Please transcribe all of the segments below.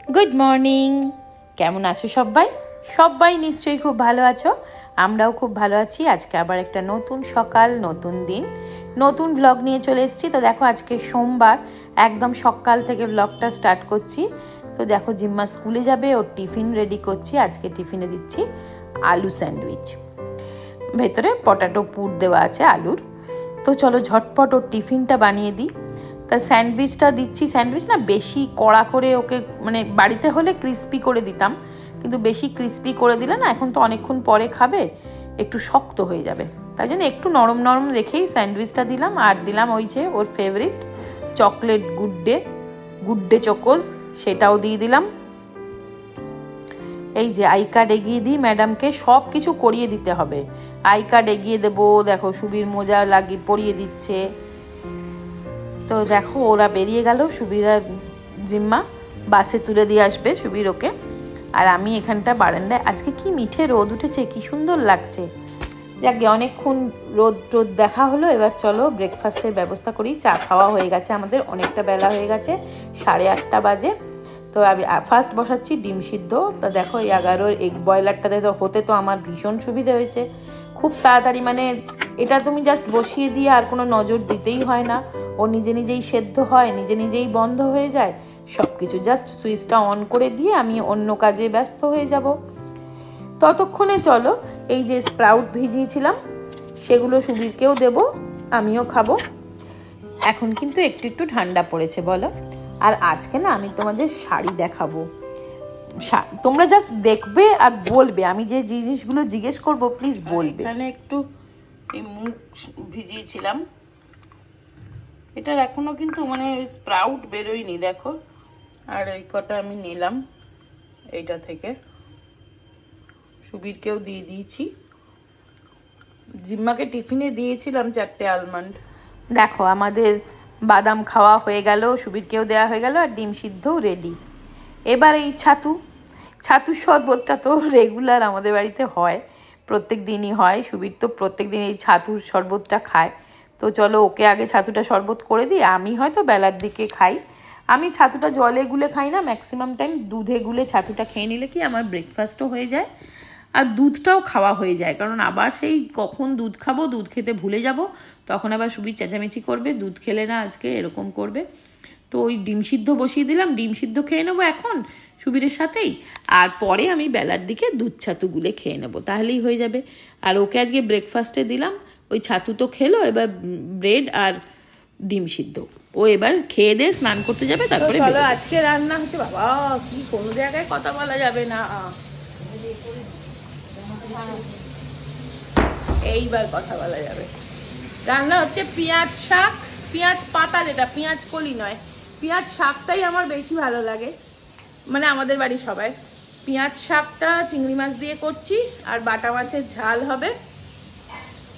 Good morning. কেমন আছো সবাই? সবাই নিশ্চয়ই খুব ভালো আছো, আমরাও খুব ভালো আছি। আজকে আবার একটা নতুন সকাল, নতুন দিন, নতুন ব্লগ নিয়ে চলে এসেছি। তো দেখো আজকে সোমবার, একদম সকাল থেকে ব্লগটা স্টার্ট করছি। তো দেখো জিম্মা স্কুলে যাবে, ওর টিফিন রেডি করছি। আজকে টিফিনে দিচ্ছি আলু স্যান্ডউইচ, ভেতরে পটাটো পুর দেওয়া আছে আলুর। তো চলো ঝটপট ওর টিফিনটা বানিয়ে দিই। তা স্যান্ডউইচটা দিচ্ছি, স্যান্ডউইচ না বেশি কড়া করে ওকে, মানে বাড়িতে হলে ক্রিস্পি করে দিতাম, কিন্তু বেশি ক্রিস্পি করে দিলে না এখন তো অনেকক্ষণ পরে খাবে, একটু শক্ত হয়ে যাবে। তাই জন্য একটু নরম নরম রেখেই স্যান্ডউইচটা দিলাম। আর দিলাম ওই যে ওর ফেভারিট চকলেট গুড্ডে চোকোজ, সেটাও দিয়ে দিলাম। এই যে আই কার্ড এগিয়ে দিই ম্যাডামকে, সব কিছু করিয়ে দিতে হবে। আই কার্ড এগিয়ে দেবো, দেখো সুবীর মোজা লাগিয়ে পরিয়ে দিচ্ছে। তো দেখো ওরা বেরিয়ে গেল, সুবীর আর জিম্মা বাসে তুলে দিয়ে আসবে সুবীর ওকে। আর আমি এখানটা বারান্দায়, আজকে কি মিঠে রোদ উঠেছে, কি সুন্দর লাগছে। যাকে অনেকক্ষণ রোদ দেখা হলো, এবার চলো ব্রেকফাস্টের ব্যবস্থা করি। চা খাওয়া হয়ে গেছে আমাদের, অনেকটা বেলা হয়ে গেছে, 8:30 বাজে। তো আমি ফার্স্ট বসাচ্ছি ডিম সিদ্ধ। তো দেখো এই 11 এগ বয়লারটাতে তো হতে তো আমার ভীষণ সুবিধে হয়েছে, খুব তাড়াতাড়ি। মানে এটা তুমি জাস্ট বসিয়ে দিয়ে আর কোনো নজর দিতেই হয় না, ও নিজে নিজেই সেদ্ধ হয়, নিজে নিজেই বন্ধ হয়ে যায় সব কিছু। জাস্ট সুইচটা অন করে দিয়ে আমি অন্য কাজে ব্যস্ত হয়ে যাব। ততক্ষণে চলো এই যে স্প্রাউট ভিজিয়েছিলাম সেগুলো সুবীরকেও দেব, আমিও খাবো। এখন কিন্তু একটু একটু ঠান্ডা পড়েছে বলো। আর আজকে না আমি তোমাদের শাড়ি দেখাবো, তোমরা জাস্ট দেখবে আর বলবে, আমি যে জিনিসগুলো জিজ্ঞেস করবো প্লিজ বলবে। এখানে একটু এই মুখ ভিজিয়েছিলাম, এটার এখনো কিন্তু মানে স্প্রাউট বেরোয়নি দেখো। আর এই কটা আমি নিলাম এইটা থেকে, সুবীরকেও দিয়ে দিয়েছি। জিম্মাকে টিফিনে দিয়েছিলাম 4টে আলমন্ড। দেখো আমাদের বাদাম খাওয়া হয়ে গেল, সুবীরকেও দেওয়া হয়ে গেল, আর ডিম সিদ্ধও রেডি। এবার এই ছাতুর শরবতটা তো রেগুলার আমাদের বাড়িতে হয়, প্রত্যেক দিনই হয়। সুবীর তো প্রত্যেক দিন এই ছাতুর শরবতটা খায়। তো চলো ওকে আগে ছাতুটা শরবত করে দিই, আমি হয়তো বেলার দিকে খাই। আমি ছাতুটা জলে গুলে খাই না, ম্যাক্সিমাম টাইম দুধে গুলে ছাতুটা খেয়ে নিলে কি আমার ব্রেকফাস্টও হয়ে যায় আর দুধটাও খাওয়া হয়ে যায়। কারণ আবার সেই কখন দুধ খাবো, দুধ খেতে ভুলে যাব, তখন আবার সুবীর চেঁচামেচি করবে, দুধ খেলে না আজকে, এরকম করবে। তো ওই ডিম সিদ্ধ বসিয়ে দিলাম, ডিম সিদ্ধ খেয়ে নেবো এখন সুবীরের সাথেই, আর পরে আমি বেলার দিকে দুধ ছাতু গুলে খেয়ে নেবো, তাহলেই হয়ে যাবে। আর ওকে আজকে ব্রেকফাস্টে দিলাম, ওই ছাতু তো খেলো, এবার ব্রেড আর ডিম সিদ্ধ। ও এবার খেয়ে দিয়ে স্নান করতে যাবে, তারপরে চলো আজকে রান্না হচ্ছে। বাবা কি কোনো জায়গায় কথা বলা যাবে না, এইবার কথা বলা যাবে। রান্না হচ্ছে পেঁয়াজ শাক, পেঁয়াজ পাতা, যেটা পেঁয়াজ কলি নয়, পেঁয়াজ শাকটাই আমার বেশি ভালো লাগে, মানে আমাদের বাড়ি সবাই। পেঁয়াজ শাকটা চিংড়ি মাছ দিয়ে করছি, আর বাটা মাছের ঝাল হবে।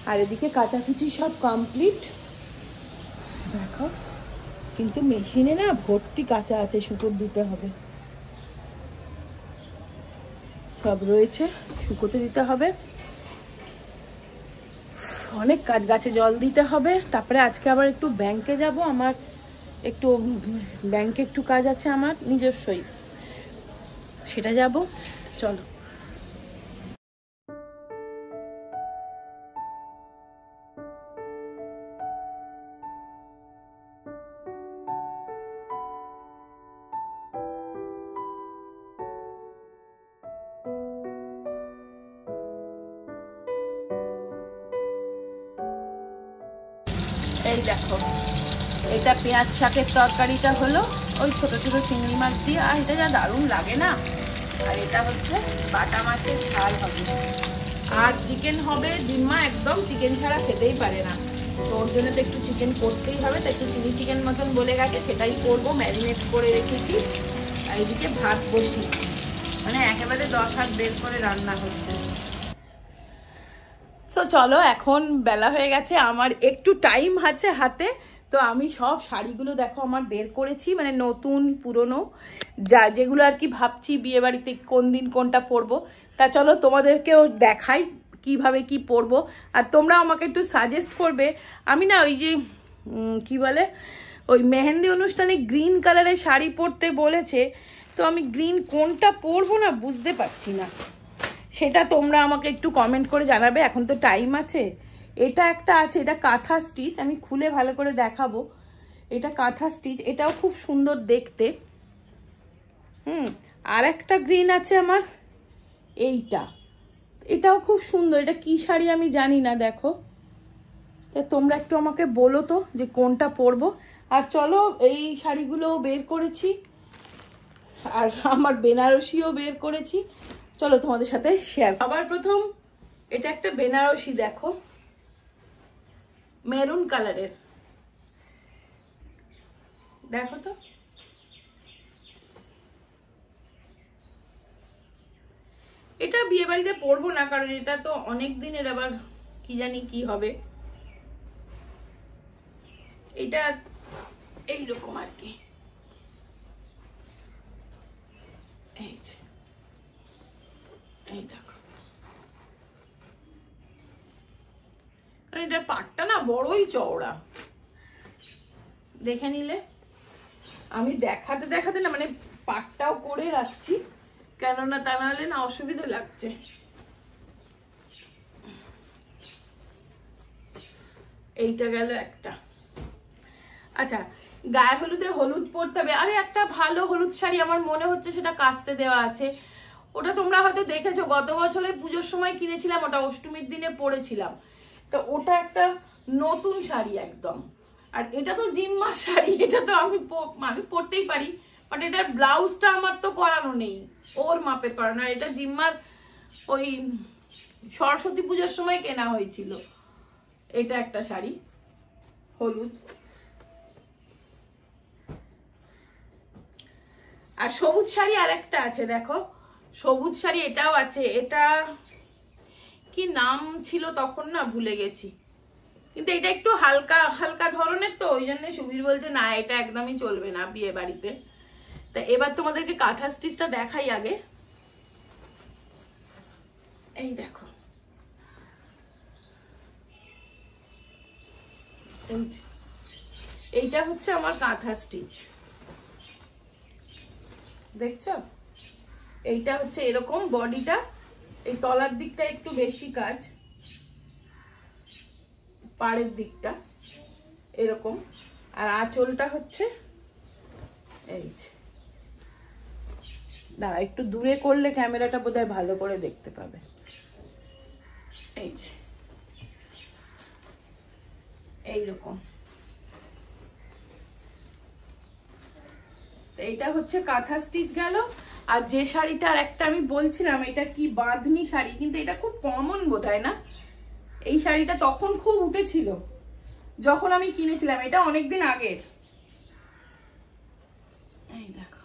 আর এদিকে কাঁচাকুচি সব কমপ্লিট দেখো, কিন্তু মেশিনে না ভর্তি কাঁচা আছে, শুকোতে দিতে হবে, সব রয়েছে শুকোতে দিতে হবে। অনেক কাজ, গাছে জল দিতে হবে। তারপরে আজকে আবার একটু ব্যাংকে যাব, আমার একটু ব্যাংকে একটু কাজ আছে আমার নিজস্বই, সেটা যাব। চলো এই দেখো, এটা পেঁয়াজ শাকের তরকারিটা হলো ওই ছোট ছোট চিংড়ি মাছ দিয়ে, আর এটা যা দারুণ লাগে না। আর এটা হচ্ছে বাটা মাছের ঝাল হবে, আর চিকেন হবে। জিম্মা একদম চিকেন ছাড়া খেতেই পারে না, তো ওর জন্য তো একটু চিকেন করতেই হবে। তাই একটু চিলি চিকেন মতন বলে গেছে, সেটাই করবো, ম্যারিনেট করে রেখেছি। আর এদিকে ভাত বসিয়েছি, মানে একেবারে 10 হাত বের করে রান্না হচ্ছে। তো চলো এখন বেলা হয়ে গেছে, আমার একটু টাইম আছে হাতে। তো আমি সব শাড়িগুলো দেখো আমার বের করেছি, মানে নতুন পুরনো যেগুলো আর কি ভাবছি বিয়ে বাড়িতে কোন দিন কোনটা পরবো। তা চলো তোমাদেরকেও দেখাই কিভাবে কি পরবো, আর তোমরা আমাকে একটু সাজেস্ট করবে। আমি না ওই যে কি বলে ওই মেহেন্দি অনুষ্ঠানে গ্রিন কালারের শাড়ি পরতে বলেছে, তো আমি গ্রিন কোনটা পরবো না বুঝতে পারছি না। সেটা তোমরা আমাকে একটু কমেন্ট করে জানাবে, এখন তো টাইম আছে। এটা একটা আছে, এটা কাঁথা স্টিচ, আমি খুলে ভালো করে দেখাবো। এটা কাঁথা স্টিচ, এটাও খুব সুন্দর দেখতে। আর একটা গ্রিন আছে আমার, এইটা, এটাও খুব সুন্দর। এটা কি শাড়ি আমি জানি না, দেখো। তো তোমরা একটু আমাকে বলো তো যে কোনটা পরবো। আর চলো, এই শাড়িগুলোও বের করেছি, আর আমার বেনারসিও বের করেছি, চলো তোমাদের সাথে শেয়ার। আবার প্রথম এটা একটা বেনারসি, দেখো মেরুন কালারের, দেখো তো। এটা বিয়ে বাড়িতে পরবো না, কারণ এটা তো অনেক দিনের, আবার কি জানি কি হবে। এটা এইরকম আর কি, এই দেখো, এটার পাটটা না বড়ই চওড়া, দেখে নিলে। আমি দেখাতে দেখাতে না, মানে পাটটাও করে রাখছি, কেননা তা নাহলে না অসুবিধা লাগছে। এইটা গেল একটা। আচ্ছা, গায়ে হলুদে হলুদ পরতে হবে। আরে একটা ভালো হলুদ শাড়ি আমার মনে হচ্ছে সেটা কাচতে দেওয়া আছে, ওটা তোমরা হয়তো দেখেছো, গত বছরে পুজোর সময় কিনেছিলাম, ওটা অষ্টমীর দিনে পরেছিলাম। তো ওটা একটা নতুন শাড়ি একদম। আর এটা তো জিম্মার শাড়ি, এটা তো আমি পরতেই পারি, বাট এটার ব্লাউজটা আমার তো করানো নেই, ওর মাপের করানো। আর এটা জিম্মার ওই সরস্বতী পুজোর সময় কেনা হয়েছিল। এটা একটা শাড়ি হলুদ। আর সবুজ শাড়ি আর একটা আছে, দেখো সবুজ শাড়ি এটাও আছে। এটা কি নাম ছিল তখন না, ভুলে গেছি, কিন্তু এটা একটু হালকা হালকা ধরনের, তো ওই জন্য সুবীর বলছে না এটা একদমই চলবে না বিয়ে বাড়িতে। তা এবার তোমাদেরকে কাঁথা স্টিচটা দেখাই আগে। এই দেখো, এইটা হচ্ছে আমার কাঁথা স্টিচ, দেখছো? এইটা হচ্ছে এরকম বডিটা, এই তলার দিকটা একটু বেশি কাজ, পাড়ের দিকটা এরকম, আর আঁচলটা হচ্ছে এই যে, দাঁড়া একটু দূরে করলে ক্যামেরাটা বোধহয় ভালো করে দেখতে পাবে। এই যে এইরকম, এইটা হচ্ছে কাঁথা স্টিচ গেল। আর যে শাড়িটা আর একটা আমি বলছিলাম, এটা কি বাঁধনি শাড়ি, কিন্তু এটা খুব কমন বোধহয় না। এই শাড়িটা তখন খুব উঠেছিল যখন আমি কিনেছিলাম, এটা অনেকদিন আগের। এই দেখো,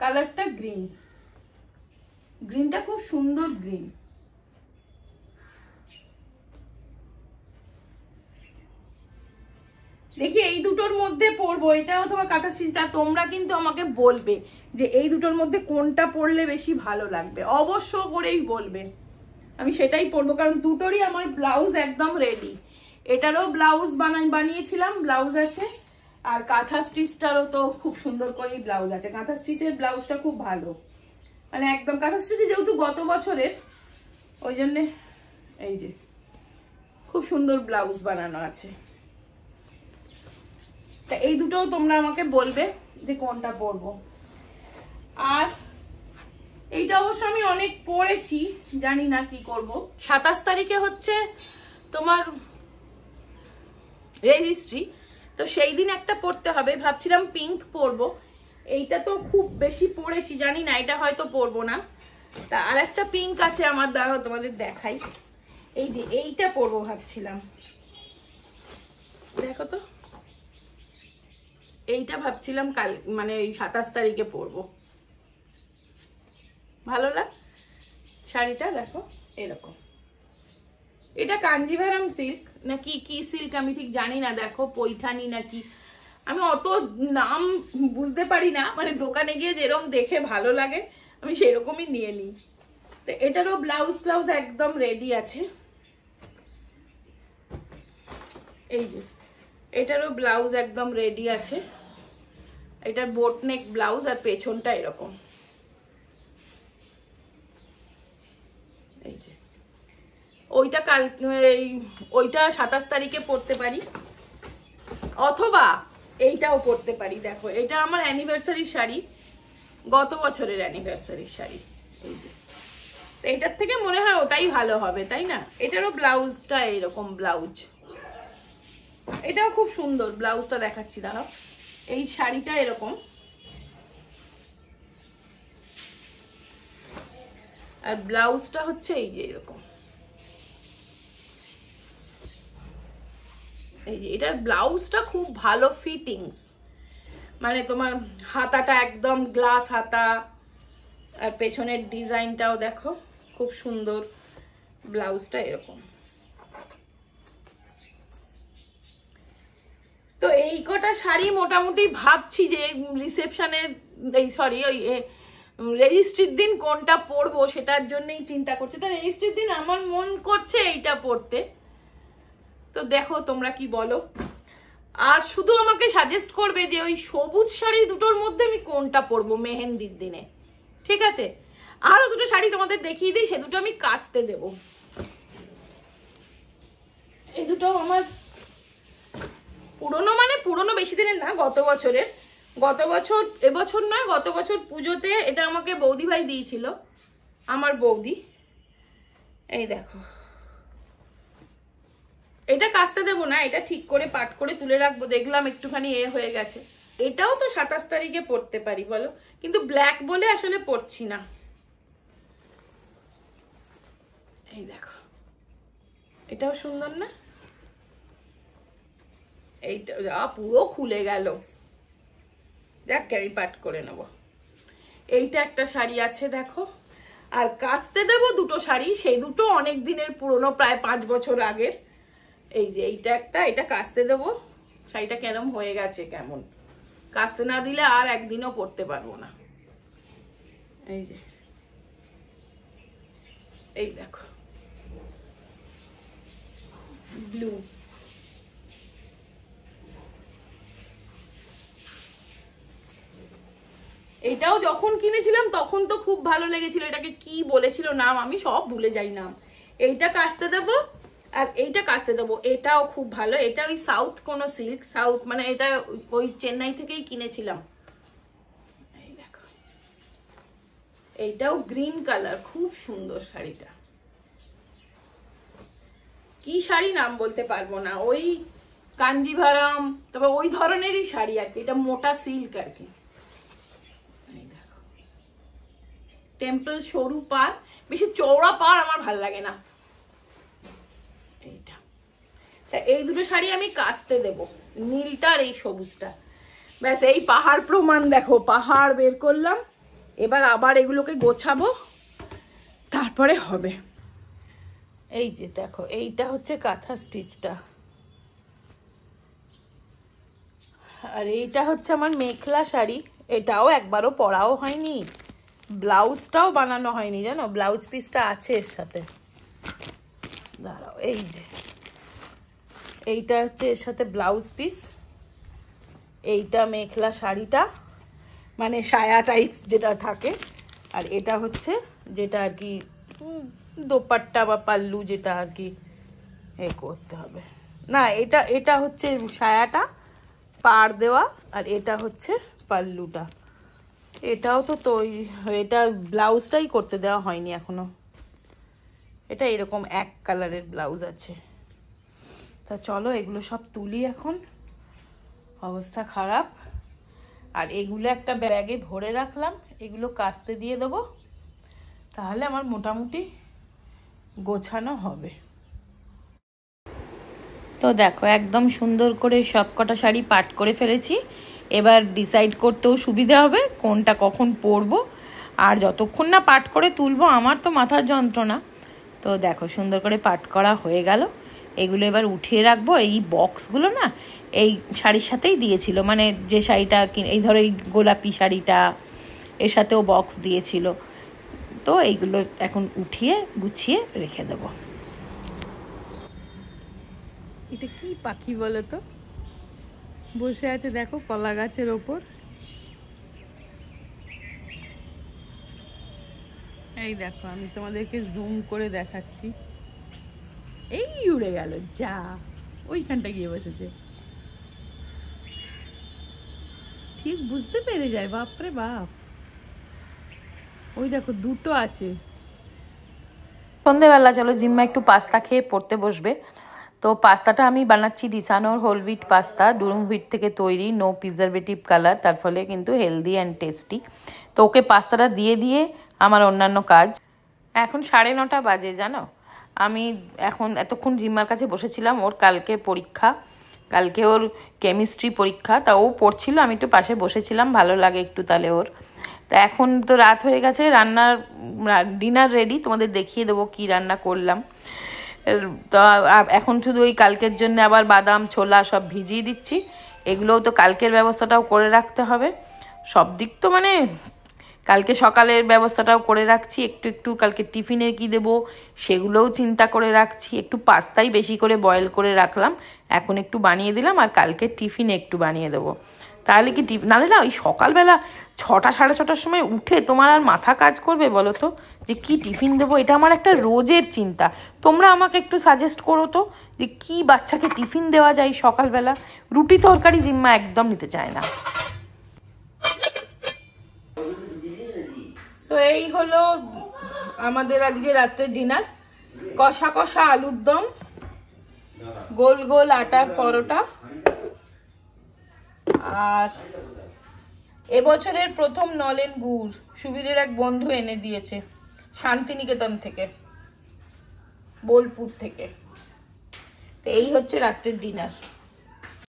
কালারটা গ্রিন, গ্রিনটা খুব সুন্দর গ্রিন। দেখি এই দুটোর মধ্যে পরবো, এটা অথবা কাঁথা স্টিচটা। তোমরা কিন্তু আমাকে বলবে যে এই দুটোর মধ্যে কোনটা পরলে বেশি ভালো লাগবে, অবশ্য করেই বলবে, আমি সেটাই পরবো। কারণ দুটোরই আমার ব্লাউজ একদম রেডি। এটারও ব্লাউজ বানিয়েছিলাম, ব্লাউজ আছে, আর কাঁথা স্টিচটারও তো খুব সুন্দর করেই ব্লাউজ আছে। কাঁথা স্টিচের ব্লাউজটা খুব ভালো, মানে একদম কাঁথা স্টিচে যেহেতু গত বছরের, ওই জন্যে এই যে খুব সুন্দর ব্লাউজ বানানো আছে। তা এই দুটোও তোমরা আমাকে বলবে যে কোনটা পরবো। আর এইটা অবশ্য আমি অনেক পরেছি, জানি না কি করব। 27 তারিখে হচ্ছে তোমার রেজিস্ট্রি, তো সেই দিন একটা পরতে হবে। ভাবছিলাম পিঙ্ক পরবো, এইটা তো খুব বেশি পরেছি, জানি না এটা হয়তো পরবো না। তা আর একটা পিঙ্ক আছে আমার, দ্বারা তোমাদের দেখাই। এই যে এইটা পরবো ভাবছিলাম, দেখো তো, এইটা ভাবছিলাম কাল মানে এই 27 তারিখে পরবো। ভালো না শাড়িটা? দেখো এরকম, এটা কাঞ্জিভারাম সিল্ক না কি সিল্ক আমি ঠিক জানি না, দেখো পৈঠানি নাকি, আমি অত নাম বুঝতে পারি না, মানে দোকানে গিয়ে যেরকম দেখে ভালো লাগে আমি সেরকমই নিয়ে নিই। তো এটারও ব্লাউজ একদম রেডি আছে। এই যে এটারও ব্লাউজ একদম রেডি আছে, এটার বোট নেক ব্লাউজ আর পেছনটা এরকম। এই যে ওইটা ওইটা 27 তারিখে পরতে পারি, অথবা এইটাও পরতে পারি। দেখো এটা আমার অ্যানিভার্সারি শাড়ি, গত বছরের অ্যানিভার্সারি শাড়ি। এই যে এটার থেকে মনে হয় ওটাই ভালো হবে, তাই না? এটারও ব্লাউজটা এরকম ব্লাউজ, এটাও খুব সুন্দর। ব্লাউজটা দেখাচ্ছি দাঁড়াও। এই শাড়িটা এরকম, আর ব্লাউজটা হচ্ছে এই যে এরকম। এই যে এটার ব্লাউজটা খুব ভালো ফিটিংস, মানে তোমার হাতাটা একদম গ্লাস হাতা, আর পেছনের ডিজাইনটাও দেখো খুব সুন্দর। ব্লাউজটা এরকম। তো এই কটা শাড়ি মোটামুটি ভাবছি যে রিসেপশনে, ওই রেজিস্ট্রির দিন কোনটা পরবো সেটার জন্যই চিন্তা করছি। তো রেজিস্ট্রির দিন আমার মন করছে এইটা পরতে। তো দেখো তোমরা কি বলো, আর শুধু আমাকে সাজেস্ট করবে যে ওই সবুজ শাড়ি দুটোর মধ্যে আমি কোনটা পরবো মেহেন্দির দিনে, ঠিক আছে? আরো দুটো শাড়ি তোমাদের দেখিয়ে দিই, সে দুটো আমি কাচতে দেব। এই দুটো আমার পুরনো, মানে পুরনো বেশি দিনের না, গত বছরের। এবছর নয়, গত বছর পুজোতে এটা আমাকে বৌদি ভাই দিয়েছিল, আমার বৌদি। এই দেখো, এটা কাচতে দেবো না, এটা ঠিক করে পাট করে তুলে রাখবো। দেখলাম একটুখানি হয়ে গেছে। এটাও তো 27 তারিখে পরতে পারি বলো, কিন্তু ব্ল্যাক বলে আসলে পরছি না। এই দেখো, এটাও সুন্দর না? এইটা পুরো খুলে গেল, যাক আমি পাট করে নেব। এইটা একটা শাড়ি আছে দেখো, আর কাচতে দেব দুটো শাড়ি, সেই দুটো অনেক দিনের পুরনো, প্রায় 5 বছর আগের। এই যে এইটা একটা, এটা কাচতে দেব। শাড়িটা কেরম হয়ে গেছে, কেমন, কাচতে না দিলে আর একদিনও পরতে পারবো না। এই যে এই দেখো ব্লু, এটাও যখন কিনেছিলাম তখন তো খুব ভালো লেগেছিল। এটাকে কি বলেছিল নাম, আমি সব ভুলে যাই নাম। এইটা কাচতে দেবো, আর এইটা কাচতে দেবো। এটাও খুব ভালো, এটা ওই সাউথ কোনো সিল্ক, সাউথ মানে এটা ওই চেন্নাই থেকেই কিনেছিলাম। এই দেখো, এইটাও গ্রিন কালার, খুব সুন্দর শাড়িটা। কি শাড়ি নাম বলতে পারবো না, ওই কাঞ্জিভারাম, তবে ওই ধরনেরই শাড়ি আর কি। এটা মোটা সিল্ক আর কি। টেম্পল সরু পার, বেশি চওড়া পার আমার ভাল লাগে না। এইটা, তা এই দুটো শাড়ি আমি কাচতে দেব, নীলটা আর এই সবুজটা। ব্যাস, এই পাহাড় প্রমাণ। দেখো পাহাড় বের করলাম, এবার আবার এগুলোকে গোছাবো, তারপরে হবে। এই যে দেখো, এইটা হচ্ছে কাঁথা স্টিচটা, আর এইটা হচ্ছে আমার মেখলা শাড়ি। এটাও একবারও পরাও হয়নি, ব্লাউজটাও বানানো হয়নি জানো, ব্লাউজ পিসটা আছে এর সাথে। দাঁড়াও, এই যে এইটা হচ্ছে এর সাথে ব্লাউজ পিস। এইটা মেখলা শাড়িটা, মানে সায়া টাইপস যেটা থাকে, আর এটা হচ্ছে যেটা আর কি দোপাট্টা বা পাল্লু, যেটা আর কি করতে হবে না। এটা হচ্ছে সায়াটা পাড় দেওয়া, আর এটা হচ্ছে পাল্লুটা। এটাও তো তৈরি, এটা ব্লাউজটাই করতে দেওয়া হয়নি এখনো। এটা এরকম এক কালারের ব্লাউজ আছে। তা চলো এগুলো সব তুলি এখন, অবস্থা খারাপ। আর এগুলো একটা ব্যাগে ভরে রাখলাম, এগুলো কাচতে দিয়ে দেবো, তাহলে আমার মোটামুটি গোছানো হবে। তো দেখো একদম সুন্দর করে সব কটা শাড়ি পাট করে ফেলেছি। এবার ডিসাইড করতেও সুবিধা হবে কোনটা কখন পরবো, আর যতক্ষণ না পাট করে তুলবো আমার তো মাথার যন্ত্রণা। তো দেখো সুন্দর করে পাট করা হয়ে গেল। এগুলো এবার উঠিয়ে রাখবো। এই বক্সগুলো না এই শাড়ির সাথেই দিয়েছিল, মানে যে শাড়িটা এই ধরো এই গোলাপি শাড়িটা, এর সাথেও বক্স দিয়েছিল। তো এইগুলো এখন উঠিয়ে গুছিয়ে রেখে দেবো। এটা কি পাখি বলো তো? বসে আছে দেখো কলা গাছের ওপর। এই দেখো আমি তোমাদেরকে জুম করে দেখাচ্ছি, এই উড়ে গেল যা, ওইখানটা গিয়ে বসেছে, ঠিক বুঝতে পেরে যায়, বাপরে বাপ। ওই দেখো দুটো আছে। সন্ধেবেলা চলো জিম্মা একটু পাস্তা খেয়ে পড়তে বসবে। তো পাস্তাটা আমি বানাচ্ছি ডিসানোর whole wheat pasta, durum wheat থেকে তৈরি, নো প্রিজারভেটিভ কালার, তার ফলে কিন্তু হেলদি অ্যান্ড টেস্টি। তো ওকে পাস্তাটা দিয়ে দিয়ে আমার অন্যান্য কাজ। এখন 9:30 বাজে জানো। আমি এখন এতক্ষণ জিম্মার কাছে বসেছিলাম, ওর কালকে পরীক্ষা, কালকে ওর কেমিস্ট্রি পরীক্ষা, তা ও পড়ছিল, আমি একটু পাশে বসেছিলাম, ভালো লাগে একটু তাহলে ওর। তা এখন তো রাত হয়ে গেছে, ডিনার রেডি, তোমাদের দেখিয়ে দেবো কি রান্না করলাম। তো এখন শুধু ওই কালকের জন্য আবার বাদাম ছোলা সব ভিজিয়ে দিচ্ছি, এগুলোও তো কালকের ব্যবস্থাটাও করে রাখতে হবে। সব দিক তো মানে কালকে সকালের ব্যবস্থাটাও করে রাখছি, একটু একটু কালকে টিফিনে কি দেবো সেগুলোও চিন্তা করে রাখছি। একটু পাস্তাই বেশি করে বয়েল করে রাখলাম, এখন একটু বানিয়ে দিলাম, আর কালকে টিফিনে একটু বানিয়ে দেবো। তাহলে কি নাহলে না ওই সকালবেলা 6টা 6:30টার সময় উঠে তোমার আর মাথা কাজ করবে বলো তো, যে কি টিফিন দেবো? এটা আমার একটা রোজের চিন্তা। তোমরা আমাকে একটু সাজেস্ট করো তো যে কি বাচ্চাকে টিফিন দেওয়া যায় সকালবেলা। রুটি তরকারি জিম্মা একদম নিতে চায় না। তো এই হলো আমাদের আজকে রাত্রের ডিনার, কষা কষা আলুর দম, গোল গোল আটার পরোটা, আর এবছরের প্রথম নলেন গুড় সুবীরের এক বন্ধু এনে দিয়েছে শান্তিনিকেতন থেকে, বোলপুর থেকে। তো এই হচ্ছে রাত্রের ডিনার।